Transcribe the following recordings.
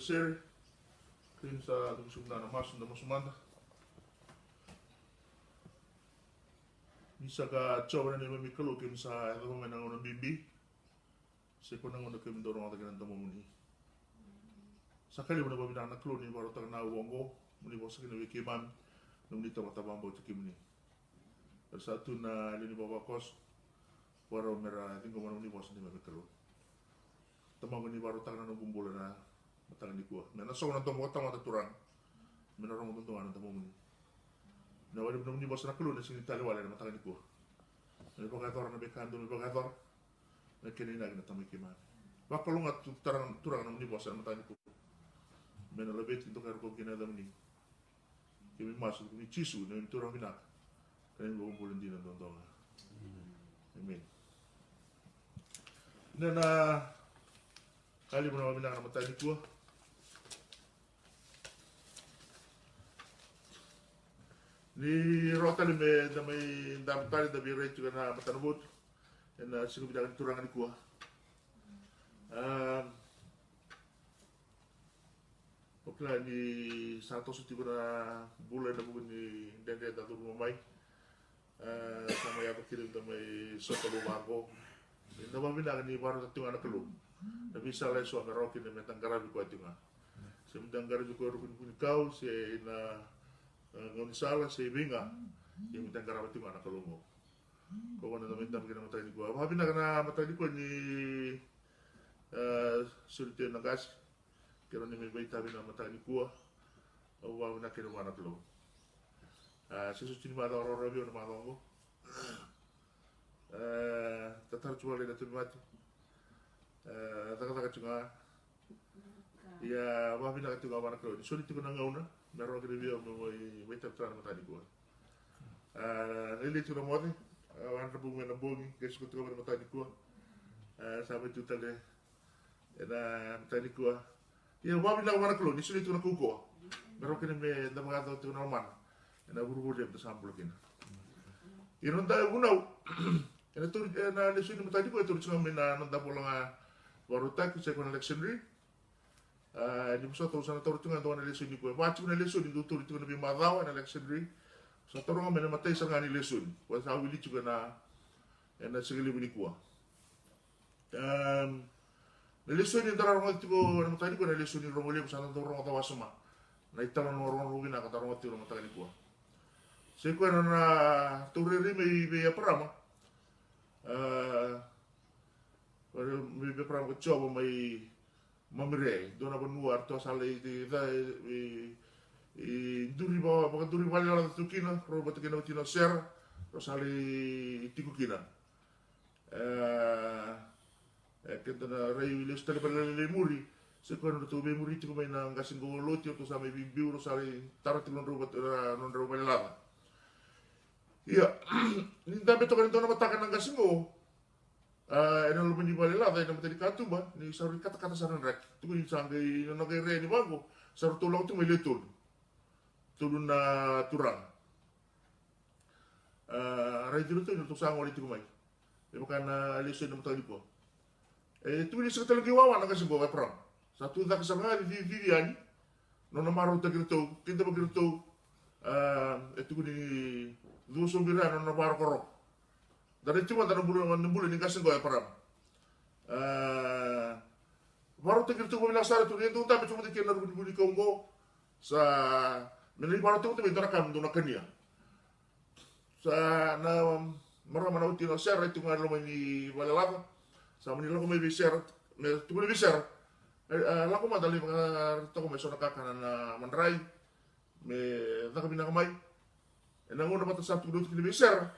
Beser, kini sa tumsum na mas na masumanda. Misa ka coba na may mikalo kim sa ito may nangunang bibi. Seko nangunang kim dorong at ganang muni. Sakali mo na ba binanaklo ni baro tang nawongo, muni mo sa kinawikiman, nung dito matabang bauti kim ni. Satu na lini bawa kos, baro mera tinggal mana muni bos ni may mikalo. Tamang ni baro tang nanong gumbola na matang di kuah. Mena so nang tomo tang mata turang. Mena orang tuntungan nang tomo muni. Na wala mo ni bos na kulo na sini tali wala na matang di kuah. Na pagator na bekando na pagator. Na kini na gina tamoy kiman. Wa kalungat turang na muni bos na matang di kuah. Mena lebet itu karo ko kina dam ni. Kimi masuk ni cisu na turang binak. Kaya mo bulan din ang tontonga. Amen. Na kali mo na binak na matang di kuah. Ni rota ni me da may dam tali da bi rate na matanubot na sigo bidagan turangan ni kuha. Okla ni sato sa tigo na bulan na buwan ni dende da turun mamay. Sama ya pakilim da may soto lumago. Na mabinagan ni baro da tunga na kalu. Na bisa lai so merokin na metang garabi ko atunga. Sa midang garabi ko rukun kunikau si na ngon salah si binga yang minta karabat itu anak kalungo. Kau mana minta begini mata ini gua. Habis nak kena mata ini gua ni sulit nagas. Kira ni membaik tapi nak mata ini gua. Awak nak kira mana kalung. Sesuatu ni mata orang rabi orang mata orang. Tatar cuma lihat tu mati. Tak cuma. Ya, habis nak tu mana kalung. Sulit tu kena ngauna. Naro kiri dia may tertera mata di kuah. Lili tu nama ni, wan rebu mena bongi, kesuku tu kau mata di kuah. Sampai tu tadi, ena mata di kuah. Ya, wah bila mana keluar, ni sulit tu nak kuah. Naro kiri me nama kata tu normal. Ena buru-buru dia bersambul kena. Iron tahu gunau. Ena tu ena lesu ni mata di kuah tu cuma mena nanda pulang baru tak saya Alexandria. Di musa tahu sana tahu tungan tuan lesun ni kuah. Macam na lesun itu tu itu nabi madawa na Alexandria. Sa tahu orang mana matai sangat ni lesun. Kuah sawi juga na segala bini kuah. Na lesun ni antara orang itu na matai kuah na lesun ni orang boleh sana tahu orang tahu asma. Na italan orang rugi na kata orang itu orang matai ni kuah. Sekuan na tureri may be perama. May be perama coba may mamire dona benuar to sale di duri bawa pakai duri balik lah tu kina roba tu kina tina ser to sale tiku kina kita na rei wilis tali balik le muri sekuan tu be muri tiku main nang kasing golo tu sampai bibiu to sale tarat non roba non roba lava iya ni tambe to kan to na matakan nang kasing go. Ena lu menjibali lah, ena materi katu ba, ni saru kata-kata saran rek. Tu ni sanggai nagai re ni bago, saru tulang tu meletul, turun na turang. Rai tu tu untuk sanggol itu kumai. Bukan alisa nama tadi po. Tu ni sekitar lagi wawan nak kasih bawa perang. Satu tak kesana di ani, nona maru tak gitu, kita begitu. Itu ni dua sumberan nona maru korok. Dari cuma dalam bulan ni kasih gaya peram. Baru tegir tu bilang sara tu dia tu tapi cuma dikira budi Kongo sa menjadi baru tu itu rakam tu nak kenia. Sa na marah mana uti na share itu ngar lomai ni bala lava. Sa meni lagu mai share, me tu boleh share. Lagu madali toko mai sona kakana na manrai. Me tak bina kamai. Enang dapat satu dua kali share.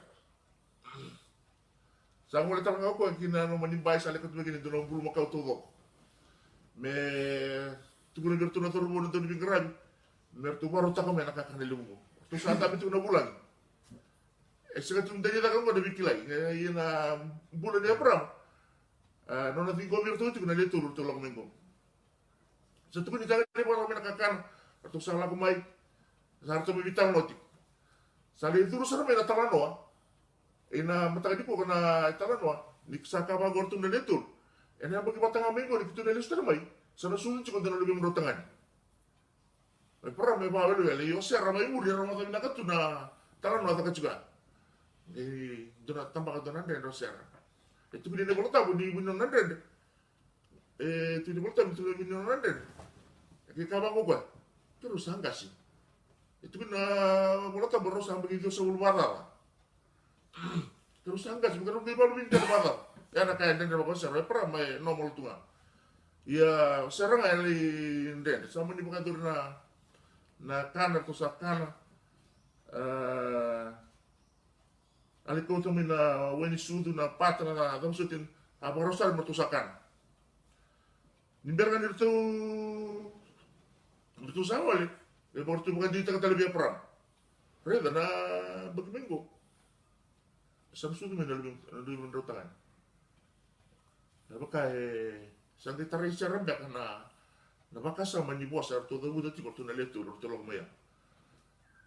Sang mulai tangan aku kina no manimbai sale kat begini dono bulu makau todo. Me tu guna gertu na turbo na tuni bingran. Mer tu baru tak kami nak akan dilungu. Tu saat tapi tu na bulan. Sekat tu ndani tak ada bikilai. Ina bulan dia perang. Nona tinggal gertu tu kena letur tolong minggu. Satu pun jangan ni baru nak akan tu salah aku mai. Sarto bibitang notik. Sale itu rusar me na talanoa. Ina mata di po kana talanoa. Ni saka magor tu na letur. Ena bagi batang amigo ni kitu na letur mai. Sana susun cukup dengan lebih mendotangan. Pernah may bawa lu ya, yo sera may muri rumah kami nak tu na talan mata juga. Tu na tampak tu nanti ro sera. Itu bini ne bolta bini bini nanti. Itu di bolta bini nanti. Kita kabang ko. Terus angka sih. Itu bina bolta boros sampai begitu sebelum mata. Terus angka sih bukan lebih baru bini mata. Ya nak kain dan bawa sera pernah may nomor tu. Ya sera ngali den sama ni bukan tu na kana to sa kana ali ko to mina weni sudu na patra na dam sutin aborosal mo to sa kana nimbergan itu sa wali e portu bukan dita ka talibia pram reda na bagminggo sa sudu mina lebih menrotangan nabakai santi tarisya rembak na makasa manibos ar to dabu dati ko to na leto to lo maya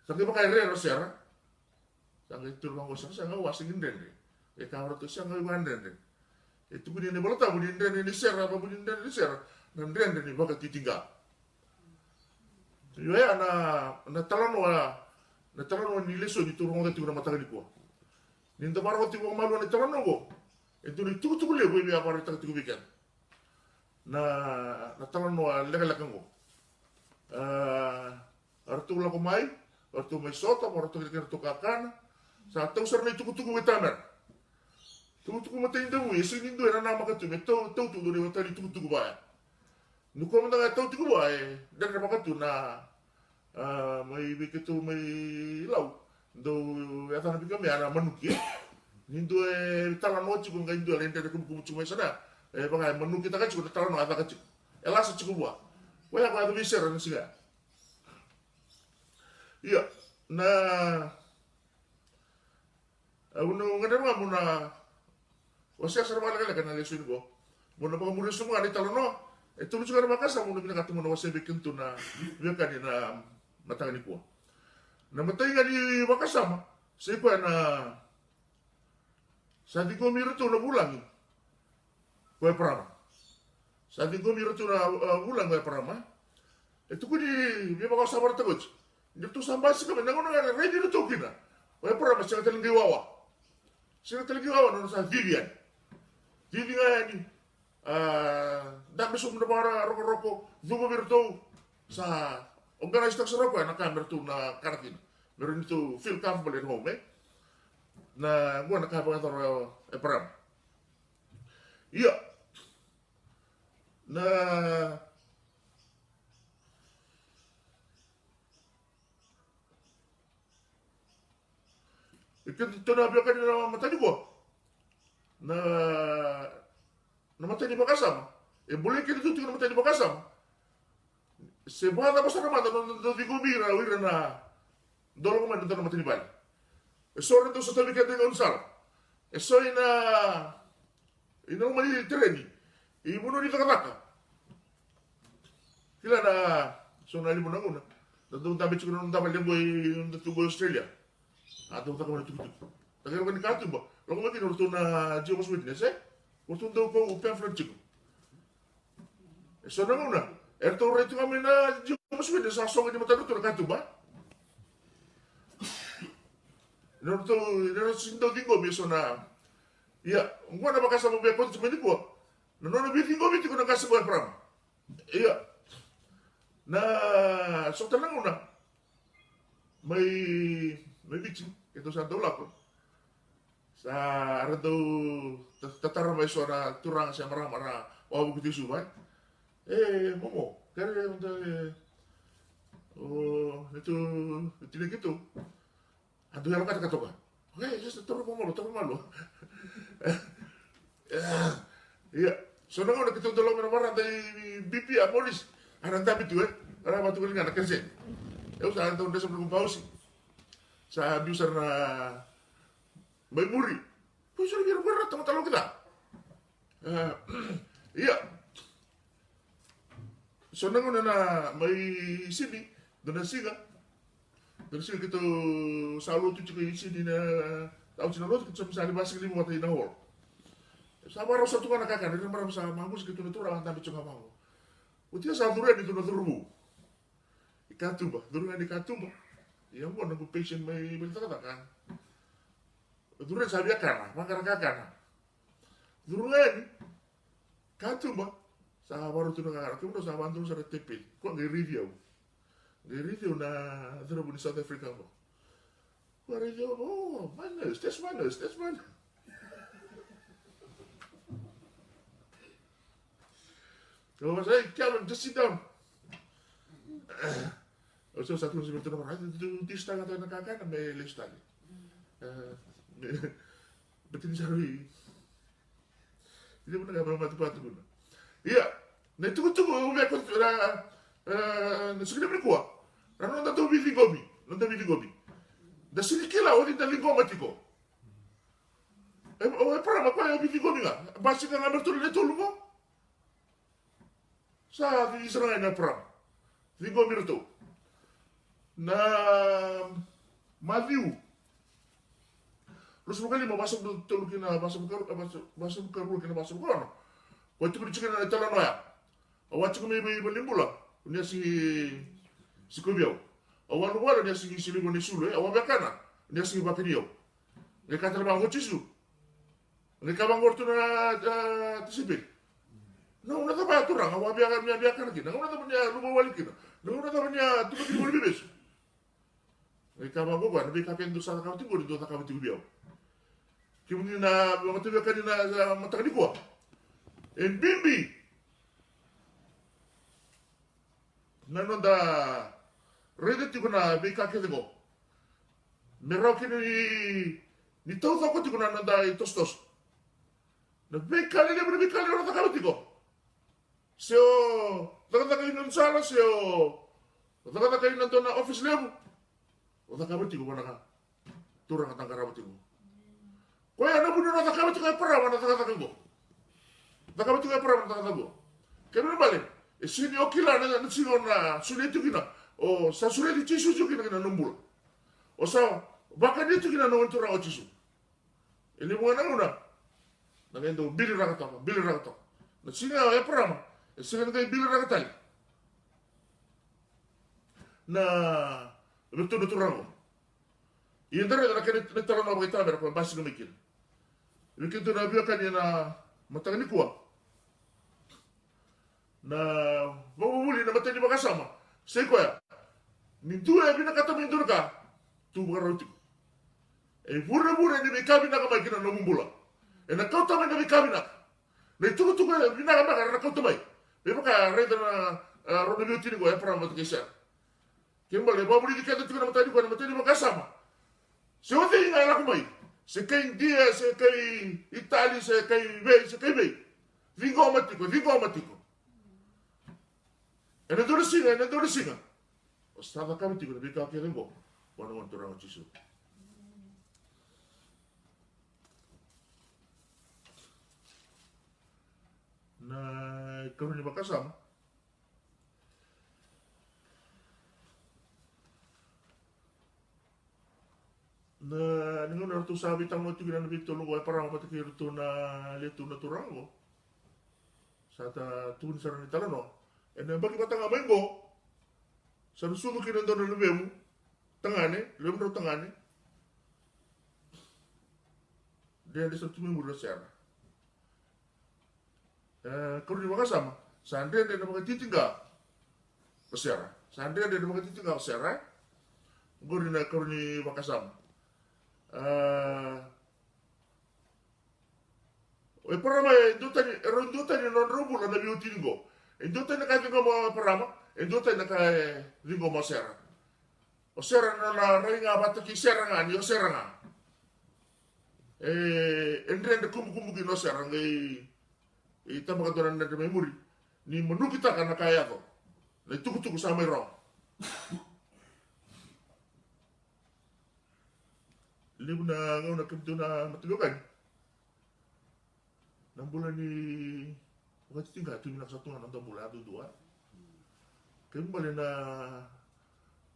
sangi bakay re ro sera sangi to lo ngo sa nga wasing den e ka ro to sa nga wan den e tu buni ne bolta buni den ni sera ba buni den ni sera nan den ni baka titinga yo ya na talano ni leso di to ro dati ko na mata ni ko ni ndo baro ti ko malu ni talano go e tu ni tu le go bi apare ta tu bikan na talan no lega ngo artu la ko mai artu mai sota artu ke to kakan sa tau sar ni tuku wetamer tuku mata inda mu yesu ni ndo era na maka tu meto tu tu do tali tuku ba nu ko manda tau tuku ba dan na maka tu na mai bi ke tu mai lau do ya tan bi ka me ana manuki ni ndo talan no chiku ngai ndo lente ko ku mai sana bangai menu kita kan cukup tahu ada kecil, elas cukup buah, wah aku ada bisa orang sih ya, iya, nah, unu ngadar nggak muna, wasya serba lagi kan lesun gua, muna pengemudi semua di talono, itu lu juga ada makasa muna kita kata muna wasya bikin tu na, biar kan na matang ni gua, nah matang nggak di makasa mah, siapa na, saat itu miru tu na bulan. Gue pernah, saat itu mira tuh ulang gue pernah, itu gue dia bakal sabar terus, dia tuh sampai sekarang nggak ready itu tuh kita, gue pernah masih nggak terlenggi wawa, nona sa Vivian ini, dan besok mendapat rokok, juga mira tuh sa organize tak serokok, anak kamera tuh na karatin, mira itu feel comfortable at home, nah gue anak kamera tuh pernah. Iya. Nah, ikan itu na biarkan na mata ni gua. Na mata ni bakasam. Boleh kita tu tinggal mata ni bakasam. Sebuah apa sana mata no digubira wira na dolo ko man na mata ni bal. So rin to sa tabi ka dengan unsal. So ina mali treni ibu no dito kataka kila na so na libo na una nandun tabi chiko nandun tabi lembo tugo Australia ato ta ko na tugo tagal ko ni katu ba lo ko mati no na Jehovah's Witness ko daw ko upen from chiko so na una erto reto kami na Jehovah's Witness sa songa di mata no na katu ba no to sindo dingo mi so na iya, gua na bakasa mo beko sa pwede ko. Nono biti ko na kasa mo pram. Iya. Na so talang una. May biti ito sa dola ko. Sa arado tatara may so na turang sa mara o buti subay. Momo, kaya unta itu gitu. Ando yang kata ka. Okay, just taro malo. Iya, so nang udah kita tolong mana dari BP a polis, ada tapi tu ada batu kali nggak kerja. Ya usah ada udah sebelum paus, saya bisa na memori. Kau sudah biar berat teman-teman kita. Iya, so nang udah na may sini, dan siga. Terus kita selalu tu juga sini na tahu cina lo kita misalnya bahasa ini buat ina hol. Sabar rasa tu kan nak kan, ini malam sama magus gitu tu orang tapi cuma mau. Utia sa duran itu na turubu. Ikatumba, duran ikatumba. Yang mo nang patient may berita kan. Duran sabi akana, makara. Duran katumba sa baru tu na kamu sa bantu sa TP. Ko ngi review. Ngi review na turubu ni South Africa mo. Ko review, oh, manas, that's manas. Kalau saya, Calvin, just sit down. So satu si betul orang itu di setengah tahun kakak na may listan. Betul sarui. Hindi mo na gabang mati-pati ko na. Iya, na ito umay ko na sige na kuha. Ano na ito biligobi? Da sinikila o din talingo matiko. Para makuha yung biligobi nga. Basi ka nga bertuloy na tulong mo. Sa Israel na perang, Vigo Mirto, na Matthew. Terus kali mau masuk dulu kena masuk ke kono. Waktu ku dicekena na tala noya. Waktu ku may balimbula, unya si Kubiao. Awan wala unya si Siligo ni Sule, awan bakana, unya si Bakidio. Ngai kata bang ngochisu. Ngai kabang gortu na tisipil. Nang una ta ba turang awa biakan lagi. Nang una ta punya lupa balik kita. Nang una ta punya tuh bagi boleh bebas. Mereka banggo kan, mereka pengen dosa kau tinggal di dosa kau tinggal biau. Kemudian na mata biakan na mata kali gua. En bimbi. Nang da redet tu na beka ke dego. Merau kini ni tahu kau tu na da tostos. Na beka ni orang tak kau tinggal. Seo, takatakain ng sala, seo, takatakain ng na office level. O takabati ko ba naka, turang at ang karabati ko. Kaya na muna natakabati ko ay parawan na takatakan ko. Takabati ko ay parawan na takatakan ko. Kaya na balik, sini okila na sino na sulit yung kina, o sa sulit yung chisu yung kina numbul. O sa, baka dito kina naman turang o chisu. Ini mga nanguna, nangendo, bilir rakatok. Na sino ay parawan. Sila kayo bilang nakatali. Na betul-betul rango. Iyan talaga nagtalang ako kita, pero pambasi lumikil. Lumikil ito na biyakan niya na matagal ni kuwa. Na mamumuli na matay ni makasama. Say ko ya, nintu ya binakatamin doon ka, tubo ka rautik. Mura-mura ni may kami na kamay kinanumumula. Nagkautamay na may kami na. Na itugo-tugo na binakamay ka na nagkautamay. Pero ka reda na rona beauty ni ko ya para matukisa. Kimbal ba buli dikata tukuna matadi ko na matadi makasama. Se ote nga ala kumai. Se kay India, se kay Italy, se kay Bay. Vingo matiko. Ena dole singa. Ostava kami tiko na bika ke rengo. Wana wan turang chisu. Na karon ni makasama. Na ningon na to sabi tang mo tignan na bito lugo ay parang patikir to na leto na turango. Sa ta tun sa ni talano. Bagi batang amengo. Sa nusugo kinando na lumemu. Lumero tangane. Dia di sa tumimuro siya. Karon ni makasama. Sandre dia na magtitingga. Pasera. Sandre dia na magtitingga pasera. Guri na karon ni makasama. Parama indutan ni non rubo na biutingo. Indutan na kaya mo parama. Indutan na kaya ringo mo sera. O sera na ringa bata ki sera nga ni o sera nga. Endre na kumukumu no sera ngai ita makaturan na memori ni menukita kana kaya ko. Na tuku-tuku sa may raw. Libu na ngayon na kibdo na matulogan. Nang bulan ni wakati tinggal tu minak satu nang bulan tu dua. Kembali na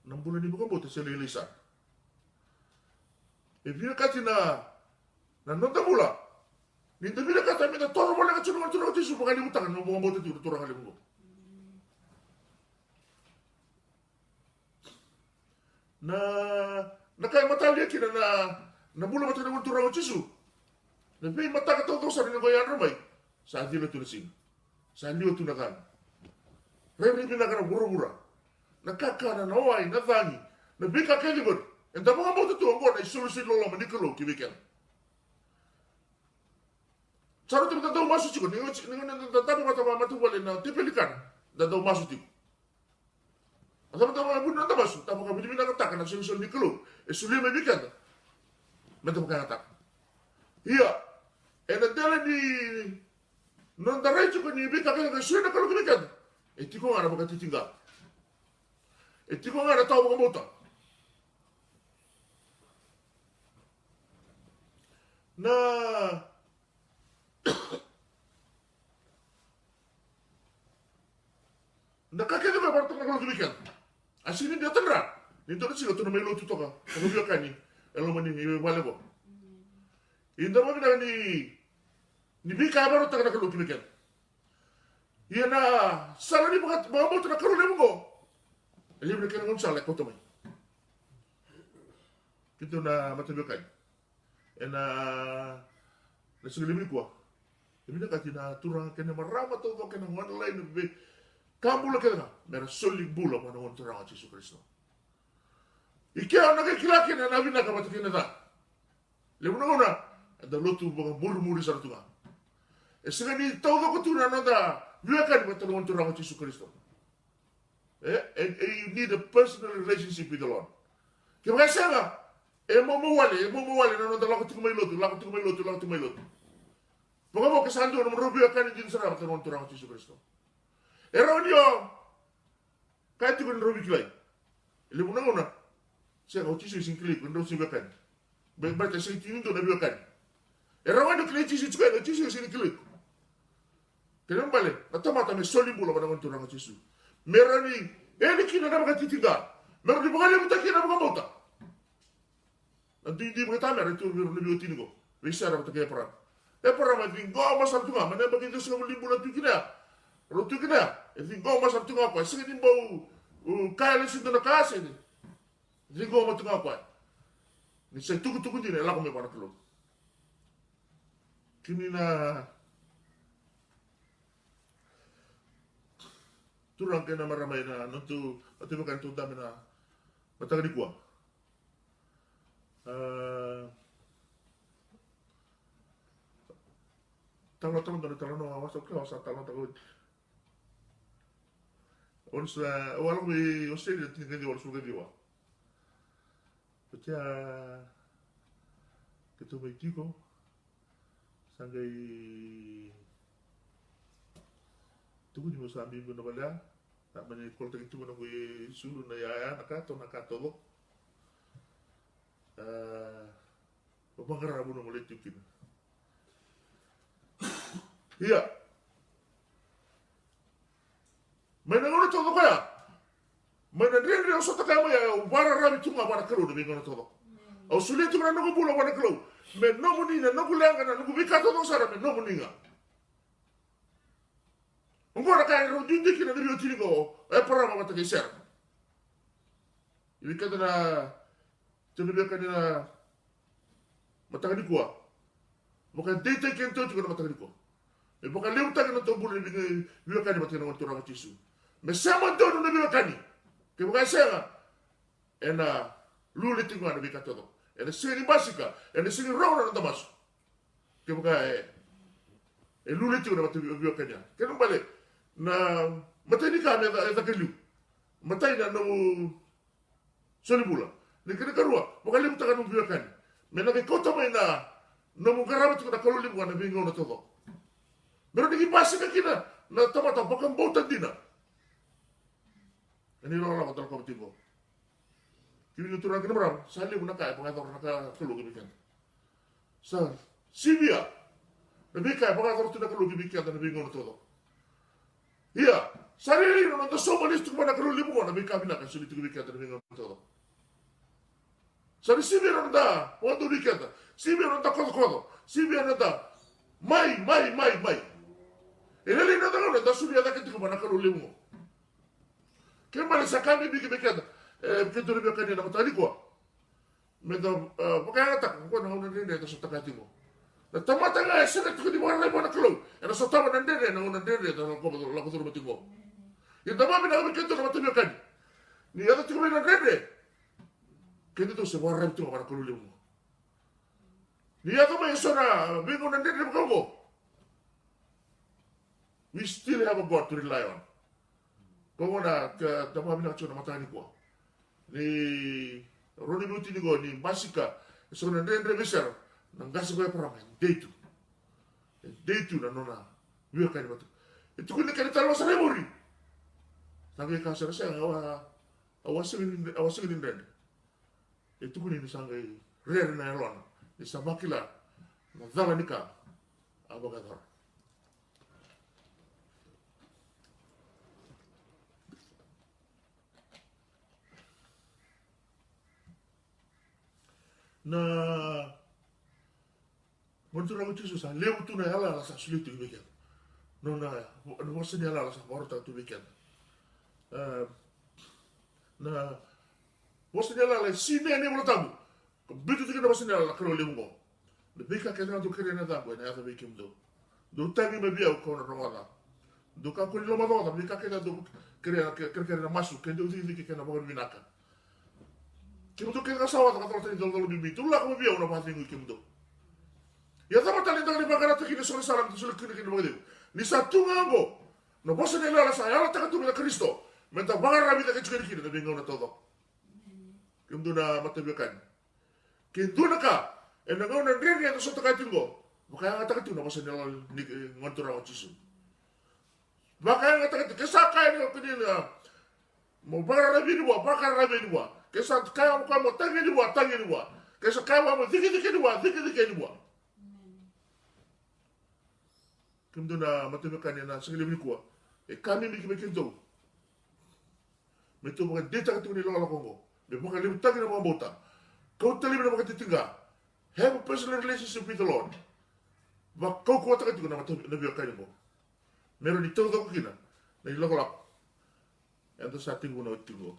nang bulan ni bukan bote sa lilisan. Bila kati na nang bulan. Ninda bila kata minta toro mo lang at sunungan tisu pakalimutan ng mga bote tu turang kalimutan. na kai mata dia kina na bula mata na muntura o chisu na pei mata ka toto sa ni goyan ramai sa dilo tu sing sa liu tu na kan rebi bina kana bura na kaka na noai na vangi na bika kelibur enta mga mo tu ngona isulusi lolo manikalo kibiken Saro tu tentang masuk cikgu, ni tentang mata boleh na tipelikan, tentang masuk cikgu. Asal tentang apa pun tentang masuk, tapi kami di mana kata kan asal ni kalau, esuli mebikan, macam bukan kata. Iya, dalam di nontarai cikgu ni bikan kan esuli nak kalau bikan, etiko ada bukan tinggal, etiko ada tahu bukan bota. Nah. Nakakita ba para tengah lubikan? Asini dia tendra. Nito na sila tunay lo tuto ka. Ano biya kani? Elo mani ni wala ko. Inda mo ni bika ba tengah nak lubikan. Iya na sala ni mga mo tengah karon mo. Eli mo kaya ngon sala ko to may. Kito na matabi kay. Ena na sila mi ko. Ibig na katina turang kena marama to kena online be kamu lagi na mera solik bula mana on turang Yesus Kristus. Ike ana ke kilaki na nabi na kamata kena da. Le una ada lotu bang murmuri sa tunga. Esega ni tau ko tuna na da biakan mata on turang Yesus Kristus. And you need a personal relationship with the Lord. Kaya nga mo wale na no da lako tumay lotu. Pagka mo kasando na marubyo ka ni din sa ramat ng turang Yesus Kristo. Eraw niyo, kahit ko na rubi kilay. Ilimo na una, siya ka Yesus yung kilik, kung daw siya kan. Berarti siya tinindo na biyo kan. Eraw niyo kilay Yesus ko, Yesus yung kilik. Kaya nang balik, natamata may solimbula pa ng turang Yesus. Meron ni, kina na mga titiga. Meron ni mga limutan kina mga bauta. Nanti hindi mga tamer, ito meron na biyo tinigo. Bisa ramat kaya parang. Para matinggo masam tunga, mana bagi itu semua libulan tu kena, rotu kena, tinggo masam tunga apa, segini bau kaya lesin tu nak kasih ni, tinggo masam tunga apa, ni saya tunggu ni, laku me para kilo, kini na turang kena maramai na, nanti bukan tu dami na, matang di kuah. Talo no awas ok awas talo tago. Onsa wala mi Australia tinga di wala suga di wa. Pecha ketu mai tiko sangai tugu di masa minggu na bala tak mani kol tagi tu na ko sulu na ya nakato lo. Pagkara mo na mulit tikin. Iya. May nangono todo kaya. May nanriri ang sota kaya ya wara rami tunga wara kalo na bingono todo. Au sulit tunga nango bula wara kalo. Me no munina no kulanga na no bika todo sara me no muninga. Ngora kaya ro dindi kina ndio tinigo e para mata ke ser. Ibi kada na tebe kana mata di kuwa. Bukan dete kento juga mata di kuwa. E poka leu taka na tombulu ni biwakani mati na turang Yesu. Me sama dono na biwakani. Ke poka senga ena lule tinga na bika todo. Ena sini basika, ena sini rauna na tamas. Ke poka lule tinga na mati biwakani. Ke no bale na mati ni ka me da kelu. Mati na no solibula. Ni kena karua, poka leu taka no biwakani. Me na ke kota mai na no mungarabat ko na kaluli mo na bingo na todo. Meron naging base ka kina na tamatang pagkambutan din na. Ini orang lang ko talaga ko. Kini nuturan ka na maram, sali mo na kaya, pangator nakakalog ibikan. Sa Sibia, nabikay, pangator ito nakalog ibikan na nabingon na todo. Iya, sarili na nang somalis ito pa nakaluli mo ko, nabikay na kasi ito ibikan na nabingon na todo. Sari Sibia na nanda, wando ibikan na. Sibia na nanda kodo-kodo. Sibia na nanda, mai. Ele na tanga na dasuri ada ketika mana kaluli mo. Kaya mana sakami bigi bekada. Begitu lebih kan na matali ko. Mendo pakai atak ko na una dende to sa takati mo. Na tamata nga sila to di mo na mo na klo. Era sa tama na dende na una dende to ko la ko turmo tingo. Yung tama na kami kento na matali kan. Ni ada tuh na dende. Kento to sa warang to para kulo mo. Ni ada may sona bingo na dende ko. We still have a God to rely on. Kung na tama na chuna matani ko. Ni Roni Luti ni go ni Masika so na dendre besar nang gas ko para deitu na nona wiyo kan batu itu kun kan talo sa memory tangi ka sa sa awasingin den itu kun ni sangai rere na ron ni sabakila na dala nika abagador na montura ko tisu sa lewu tu na ala sa sulitu weekend no na wasa ni ala sa porta tu weekend na wasa ni ala sine ne mo tabu bitu tu na wasa ni ala kro lewu go de bika ke na tu kere na tabu na ata weekend do tangi me bia ko na romana do ka ko lo ma do bika ke na do kere na masu ke do ti ke na mo binaka Kimuto kaya kasawa ta katol tani dolo bibi tulla ko biya una pati ngi kimuto. Ya tama tali tali bagara ta kini sore salam tusul kini kini bagade. Ni satu ngango. No bosa ne la sa ya ta katu na Kristo. Menta bagara rabi ta kini kini na bingo na todo. Kimuto na matabikan. Kintu na ka e na ngau na ndiri ya so ta katingo. Baka ta katu na bosa ne la ni ngontura o chisu. Baka ta katu kesaka ni kini na mo bagara rabi ni wa bagara rabi ni wa. Kesa kaya mo tangi ni wa. Kesa kaya mo diki ni wa. Kimdo na matabikan na sa gilibin ko. Kami mi kimekento. Meto mga data ka ni lola Kongo. Me mga limutang na mga bota. Kau tali na mga titinga. Have a personal relationship with the Lord. Ba kau kuat ka na matabikan mo. Meron ito ko kina. Na ilokolak. Ito sa ating na utingo.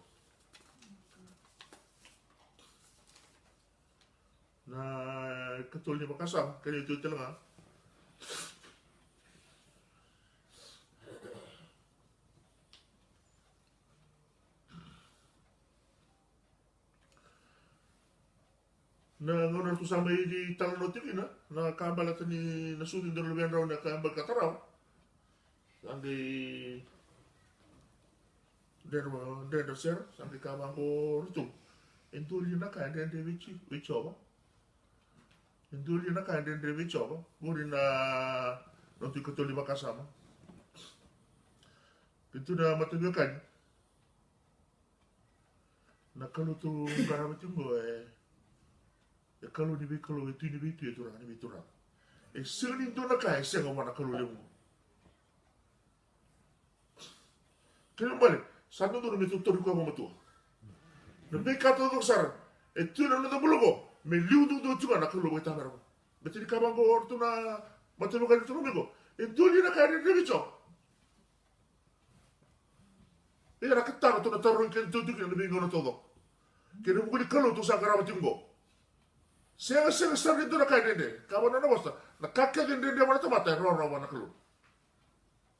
Na katul ni makasam kaya itu talaga na ngono tu sama di talano tikina na kambala tani nasudin dulu ben raw na kambal kataraw anggi der ser anggi kabang ko rutu entuli na kaya den de wichi Induli na kain den dewi coba, muri na nanti ketuli makasama. Itu na matabikan. Na kalau tu garam itu gue, ya kalau itu itu orang. Seni itu na kain siang mana kalau lemu. Kena balik, satu tu itu tori ko mau tu. Nabi kata tu sar, itu na tu bulugo. Me liu tu juga nak keluar kita mereka. Betul kabang ko ortu na macam bukan itu rumiko. Itu dia nak ada dia bicara. Ia nak ketar tu nak taruh ke itu tu lebih ngono todo. Kena bukan kalau tu sakara macam go. Saya itu nak ada dia. Kawan nak basta. Nak kakek dia mana tu mata roh mana keluar.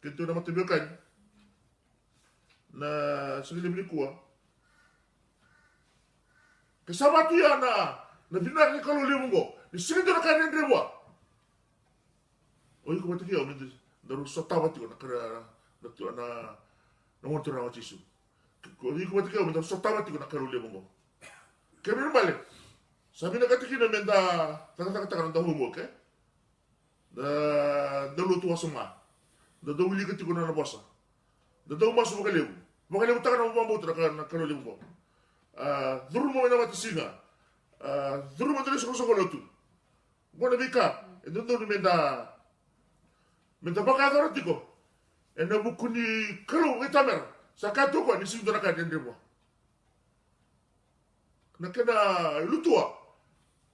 Kita nama tu bukan. Na segala beri kuah. Kesabat tu ya na binar ni kalau limu go ni sini tu nak ada rewa oi ko mati kio ni daru sotawa tu na kara na tu na mo tu na chisu ko ni ko mati kio daru sotawa tu na kalau limu go kemi bale sabi na katiki na menda tata na dahu mo ke da lu tu asuma da do wili katiko na bosa da do masu mo kalebu taka na mo tu na kalau limu go duru mo na mati singa duru mo tulis ko tu. Bona bika, itu tu menda baka dora tiko. Ena bukuni kalau kita mer, sakatu ko ni sinto na kadende mo. Na kena lutua.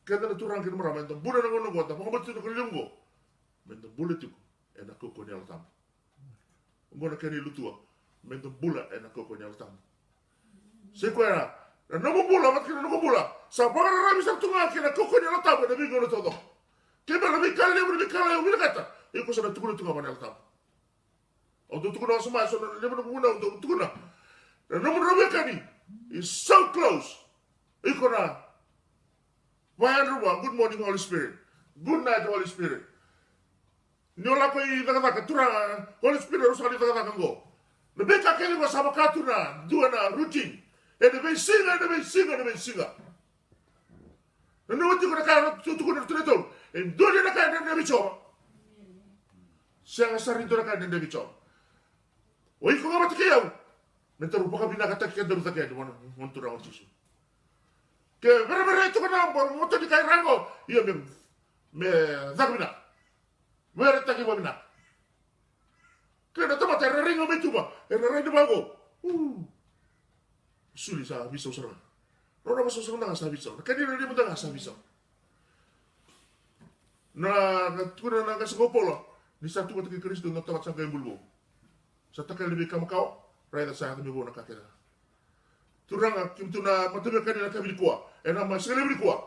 Kena turang kena marama ento bula na ngono gota, mga batu ko lingo. Menda bula tiko, ena ko ni altam. Bona kena lutua, menda bula ena ko ni altam. Sequera, no mula, mat kina no mula. Sa para rami sa tunga kina koko ni lata ba nabi ngono todo. Keba nabi kale umi kata. Iko sa tukuna tunga ba lata. O do tukuna sama so le mo muna do tukuna. No mo rabe kani is so close. Iko na. Good morning Holy Spirit. Good night Holy Spirit. Nyola ko i daga turanga Holy Spirit usali daga ngo. Nabi ka kele ba sama katuna dua na routine. E deve singa. Non vuoi dire che tutto quello che tu e dove la carne ne bicio. Se ha sarito la carne ne bicio. O iko ga matike yau. Mentre un po' capina kata che devo take non tu rawo ci. Che vera tu kana mo to di kai rango io me zakbina. Vera take wabina. Che na tama terra ringo me tuba. E na rende bago. Suli sa bisa usara. Rora maso sa nga sa bisa. Kanina rin mo nga sa bisa. Na tukuna na kasi gopola. Ni sa tuwa taki Kristo na tawat sa kay bulbo. Sa takal lebih kamakao. Raya sa kami bo na kakira. Turanga kim tuna matabi kanina kami kuwa. E na mas lebih kuwa.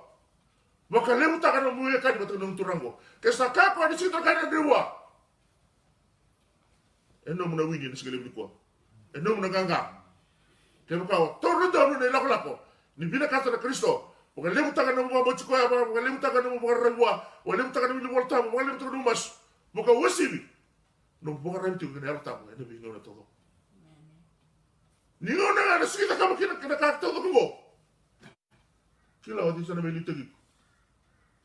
Maka lebu takan na muya kani batang ng turango. Kesa kako di sito kanina dewa. E no mo na wini na sa lebih kuwa. E no mo na ganga. Kaya kau torno dono ne lako ni bina kata na Kristo bukan lebu tangan na mga botiko ya bukan lebu tangan na mga ragwa bukan lebu tangan na mga volta bukan lebu tangan na mas bukan wasibi no bukan rabi tu kena alta bukan nabi ngona todo ni ngona na sikita kama kina kakta todo ko kila wadi sana meli tegi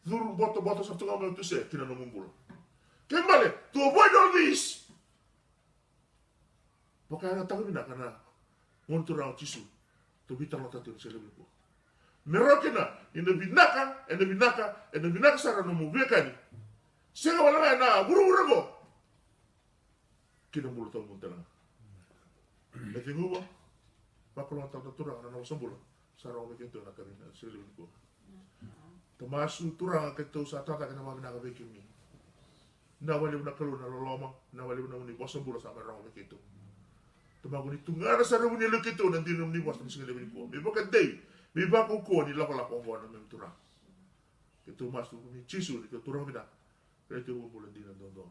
zuru boto sa tunga mo tu se kina no mungula kembale to avoid all this bukan na tangi na kana ngonto rao tisu to bitang na tatil sa level ko. Merokina ina binaka sara no mubekani. Sega wala na guru go. Kina mulo to muntana. Ete nguba. Pakolo ta tura na no sambula. Sara o mekento na karina sa level ko. Tamasu tura ka to sa tata kana mabina ka bekimi. Na wali na kalu na loloma, na wali na ni bosambula sa rao mekento. Tumago ni tungara sa rabu ni lokito nanti nung ni was ni singale ni ko. Bibo ka day. Biba ko ko ni lako ko na mem tura. Ito masu ni chisu ni tura mina. Kaya ito mo bulan din ang dondo.